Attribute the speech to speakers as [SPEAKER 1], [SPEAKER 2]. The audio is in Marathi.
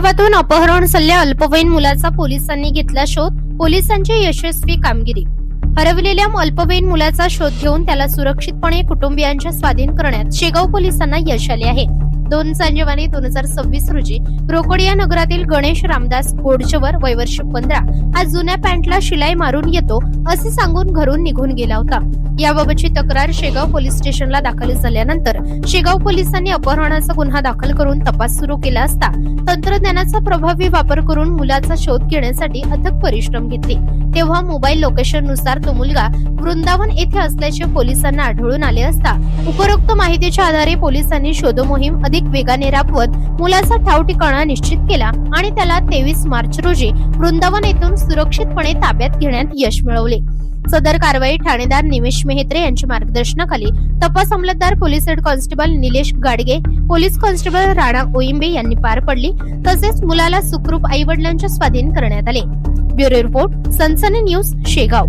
[SPEAKER 1] शेगावातून अपहरण झालेल्या अल्पवयीन मुलाचा पोलिसांनी घेतला शोध. पोलिसांची यशस्वी कामगिरी. हरवलेल्या अल्पवयीन मुलाचा शोध घेऊन त्याला सुरक्षितपणे कुटुंबियांच्या स्वाधीन करण्यात शेगाव पोलिसांना यश आले आहे. 2 जानेवारी 2026 रोजी रोकडिया नगरातील गणेश रामदास गोडचवर वय वर्ष 15 हा जुन्या पॅन्टला शिलाई मारून येतो असे सांगून घरून निघून गेला होता. याबाबतची तक्रार शेगाव पोलीस स्टेशनला दाखल झाल्यानंतर शेगाव पोलिसांनी अपहरणाचा गुन्हा दाखल करून तपास सुरू केला असता तंत्रज्ञानाचा प्रभावी वापर करून मुलाचा शोध घेण्यासाठी अथक परिश्रम घेतले. तेव्हा मोबाईल लोकेशन नुसार तो मुलगा वृंदावन येथे असल्याचे पोलिसांना आढळून आले असता उपरोक्त माहितीच्या आधारे पोलिसांनी शोध मोहीम अधिक वेगाने राबवत मुलाचा ठाव ठिकाणा निश्चित केला आणि त्याला 23 मार्च रोजी वृंदावन येथून सुरक्षितपणे ताब्यात घेण्यात यश मिळवले. सदर कारवाई ठाणेदार निमेश मेहत्रे यांच्या मार्गदर्शनाखाली तपास अंमलदार police head constable Nilesh Gadge, police constable Rana Oimbe यांनी पार पडली. तसेच मुलाला सुखरूप आई वडिलांच्या स्वाधीन करण्यात आले. ब्युरो रिपोर्ट, सनसनी न्यूज, शेगाव.